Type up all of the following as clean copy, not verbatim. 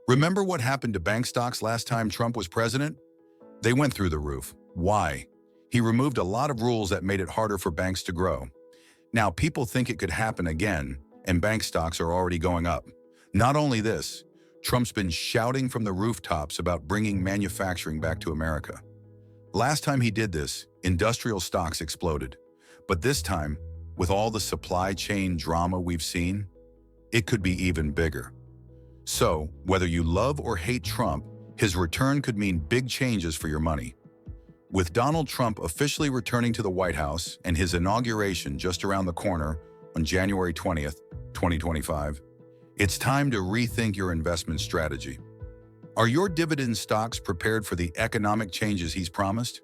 Remember what happened to bank stocks last time Trump was president? They went through the roof. Why? He removed a lot of rules that made it harder for banks to grow. Now people think it could happen again, and bank stocks are already going up. Not only this, Trump's been shouting from the rooftops about bringing manufacturing back to America. Last time he did this, industrial stocks exploded. But this time, with all the supply chain drama we've seen, it could be even bigger. So, whether you love or hate Trump, his return could mean big changes for your money. With Donald Trump officially returning to the White House and his inauguration just around the corner on January 20th, 2025, it's time to rethink your investment strategy. Are your dividend stocks prepared for the economic changes he's promised?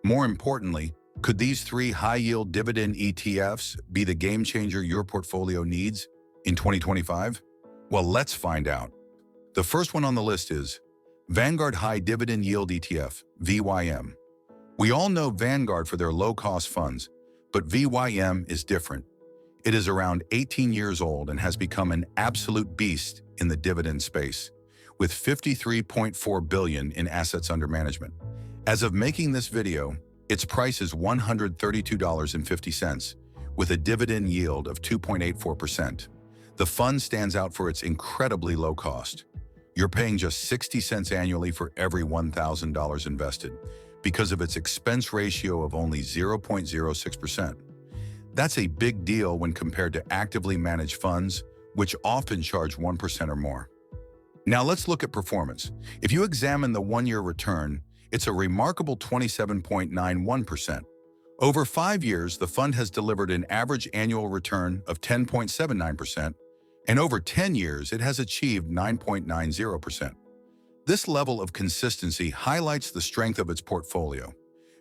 More importantly, could these three high-yield dividend ETFs be the game changer your portfolio needs in 2025? Well, let's find out. The first one on the list is Vanguard High Dividend Yield ETF, VYM. We all know Vanguard for their low-cost funds, but VYM is different. It is around 18 years old and has become an absolute beast in the dividend space, with $53.4 billion in assets under management. As of making this video, its price is $132.50, with a dividend yield of 2.84%. The fund stands out for its incredibly low cost. You're paying just 60 cents annually for every $1,000 invested because of its expense ratio of only 0.06%. That's a big deal when compared to actively managed funds, which often charge 1% or more. Now let's look at performance. If you examine the one-year return, it's a remarkable 27.91%. Over 5 years, the fund has delivered an average annual return of 10.79%, and over 10 years, it has achieved 9.90%. This level of consistency highlights the strength of its portfolio.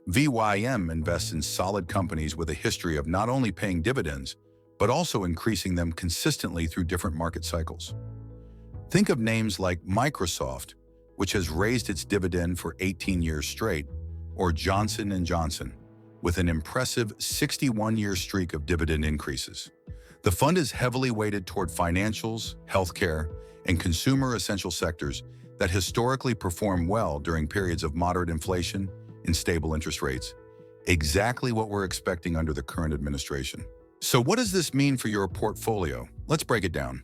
VYM invests in solid companies with a history of not only paying dividends, but also increasing them consistently through different market cycles. Think of names like Microsoft, which has raised its dividend for 18 years straight, or Johnson & Johnson, with an impressive 61-year streak of dividend increases. The fund is heavily weighted toward financials, healthcare, and consumer essential sectors that historically perform well during periods of moderate inflation and stable interest rates, exactly what we're expecting under the current administration. So what does this mean for your portfolio? Let's break it down.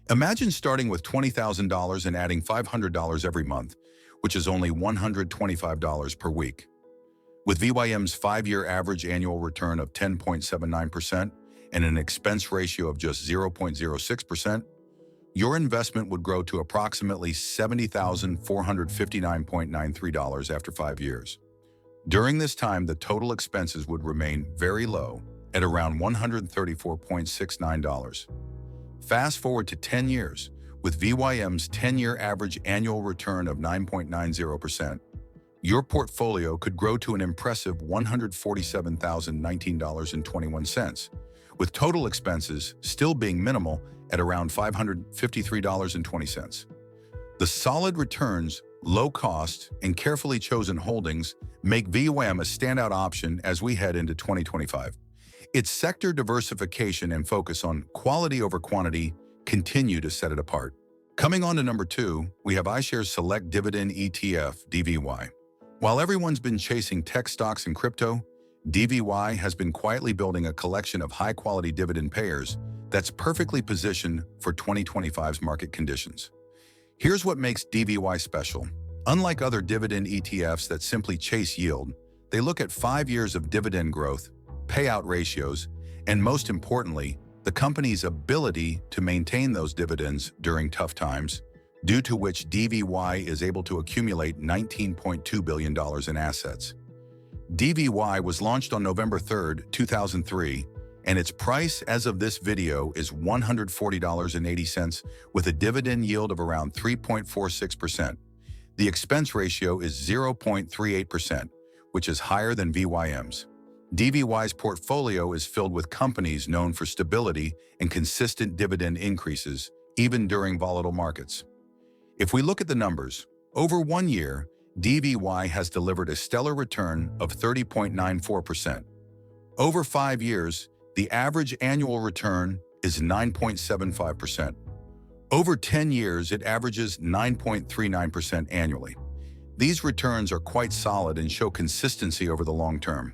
Imagine starting with $20,000 and adding $500 every month, which is only $125 per week. With VYM's 5-year average annual return of 10.79% and an expense ratio of just 0.06%, your investment would grow to approximately $70,459.93 after 5 years. During this time, the total expenses would remain very low at around $134.69. Fast forward to 10 years, with VYM's 10-year average annual return of 9.90%, your portfolio could grow to an impressive $147,019.21, with total expenses still being minimal at around $553.20. The solid returns, low cost, and carefully chosen holdings make VYM a standout option as we head into 2025. Its sector diversification and focus on quality over quantity continue to set it apart. Coming on to number 2, we have iShares Select Dividend ETF, DVY. While everyone's been chasing tech stocks and crypto, DVY has been quietly building a collection of high-quality dividend payers that's perfectly positioned for 2025's market conditions. Here's what makes DVY special. Unlike other dividend ETFs that simply chase yield, they look at 5 years of dividend growth, payout ratios, and most importantly, the company's ability to maintain those dividends during tough times, due to which DVY is able to accumulate $19.2 billion in assets. DVY was launched on November 3, 2003, and its price as of this video is $140.80 with a dividend yield of around 3.46%. The expense ratio is 0.38%, which is higher than VYM's. DVY's portfolio is filled with companies known for stability and consistent dividend increases, even during volatile markets. If we look at the numbers, over 1 year, DVY has delivered a stellar return of 30.94%. Over 5 years, the average annual return is 9.75%. Over 10 years, it averages 9.39% annually. These returns are quite solid and show consistency over the long term.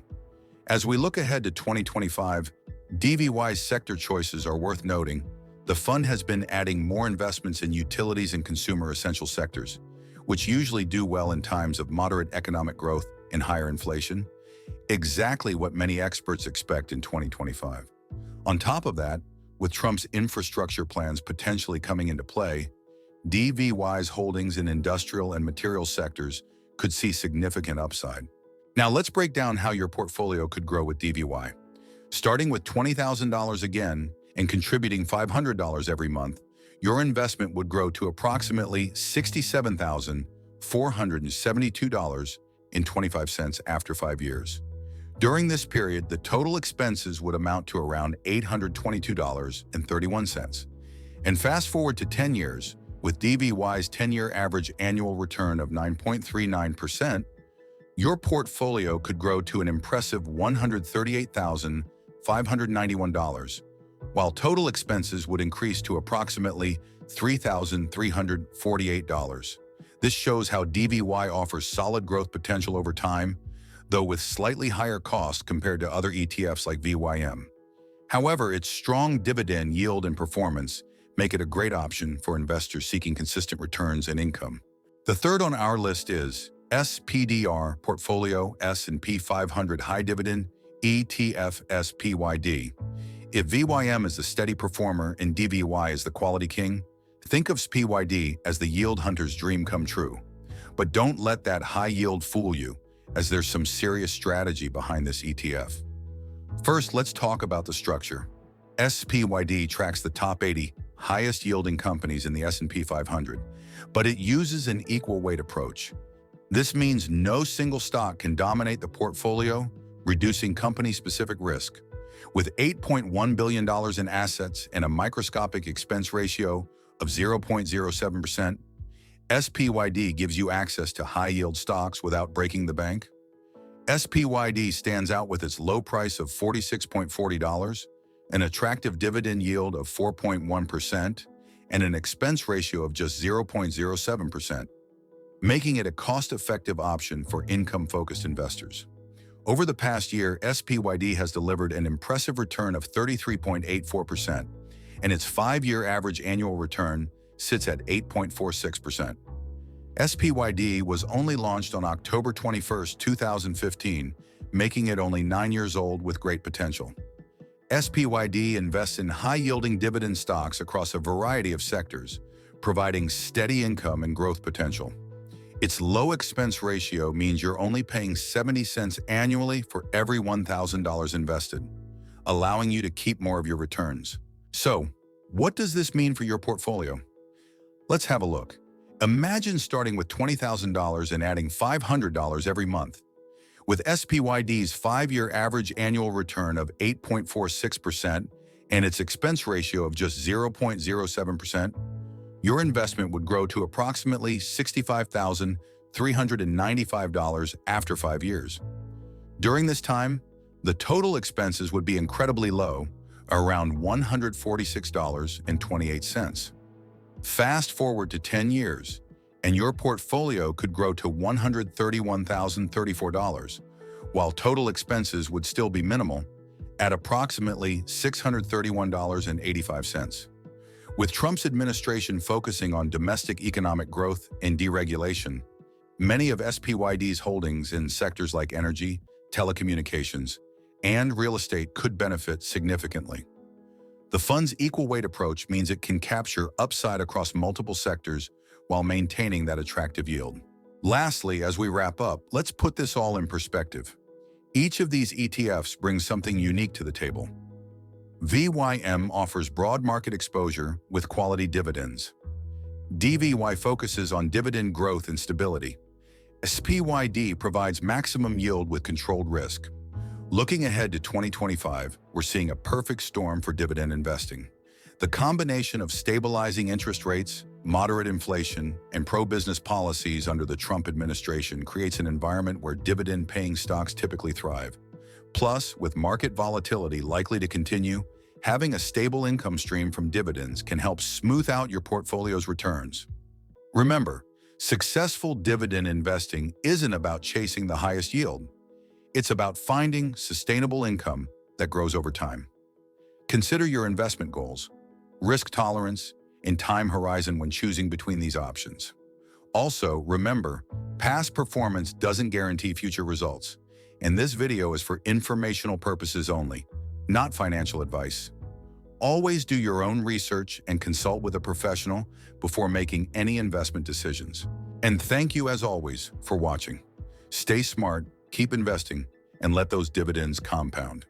As we look ahead to 2025, DVY's sector choices are worth noting. The fund has been adding more investments in utilities and consumer essential sectors, which usually do well in times of moderate economic growth and higher inflation, exactly what many experts expect in 2025. On top of that, with Trump's infrastructure plans potentially coming into play, DVY's holdings in industrial and material sectors could see significant upside. Now let's break down how your portfolio could grow with DVY. Starting with $20,000 again and contributing $500 every month, your investment would grow to approximately $67,472.25 after 5 years. During this period, the total expenses would amount to around $822.31. And fast forward to 10 years, with DVY's 10-year average annual return of 9.39%, your portfolio could grow to an impressive $138,591, while total expenses would increase to approximately $3,348. This shows how DVY offers solid growth potential over time, though with slightly higher costs compared to other ETFs like VYM. However, its strong dividend yield and performance make it a great option for investors seeking consistent returns and income. The third on our list is SPDR Portfolio S&P 500 High Dividend ETF SPYD. If VYM is the steady performer and DVY is the quality king, think of SPYD as the yield hunter's dream come true. But don't let that high yield fool you, as there's some serious strategy behind this ETF. First, let's talk about the structure. SPYD tracks the top 80 highest yielding companies in the S&P 500, but it uses an equal weight approach. This means no single stock can dominate the portfolio, reducing company-specific risk. With $8.1 billion in assets and a microscopic expense ratio of 0.07%, SPYD gives you access to high-yield stocks without breaking the bank. SPYD stands out with its low price of $46.40, an attractive dividend yield of 4.1%, and an expense ratio of just 0.07%, making it a cost-effective option for income-focused investors. Over the past year, SPYD has delivered an impressive return of 33.84%, and its 5-year average annual return sits at 8.46%. SPYD was only launched on October 21, 2015, making it only 9 years old with great potential. SPYD invests in high-yielding dividend stocks across a variety of sectors, providing steady income and growth potential. Its low expense ratio means you're only paying 70 cents annually for every $1,000 invested, allowing you to keep more of your returns. So, what does this mean for your portfolio? Let's have a look. Imagine starting with $20,000 and adding $500 every month. With SPYD's 5-year average annual return of 8.46% and its expense ratio of just 0.07%, your investment would grow to approximately $65,395 after 5 years. During this time, the total expenses would be incredibly low, around $146.28. Fast forward to 10 years, and your portfolio could grow to $131,034, while total expenses would still be minimal, at approximately $631.85. With Trump's administration focusing on domestic economic growth and deregulation, many of SPYD's holdings in sectors like energy, telecommunications, and real estate could benefit significantly. The fund's equal weight approach means it can capture upside across multiple sectors while maintaining that attractive yield. Lastly, as we wrap up, let's put this all in perspective. Each of these ETFs brings something unique to the table. VYM offers broad market exposure with quality dividends. DVY focuses on dividend growth and stability. SPYD provides maximum yield with controlled risk. Looking ahead to 2025, we're seeing a perfect storm for dividend investing. The combination of stabilizing interest rates, moderate inflation, and pro-business policies under the Trump administration creates an environment where dividend-paying stocks typically thrive. Plus, with market volatility likely to continue, Having a stable income stream from dividends can help smooth out your portfolio's returns. Remember, successful dividend investing isn't about chasing the highest yield. It's about finding sustainable income that grows over time. Consider your investment goals, risk tolerance, and time horizon when choosing between these options. Also, remember, past performance doesn't guarantee future results, and this video is for informational purposes only, not financial advice. Always do your own research and consult with a professional before making any investment decisions. And thank you, as always, for watching. Stay smart, keep investing, and let those dividends compound.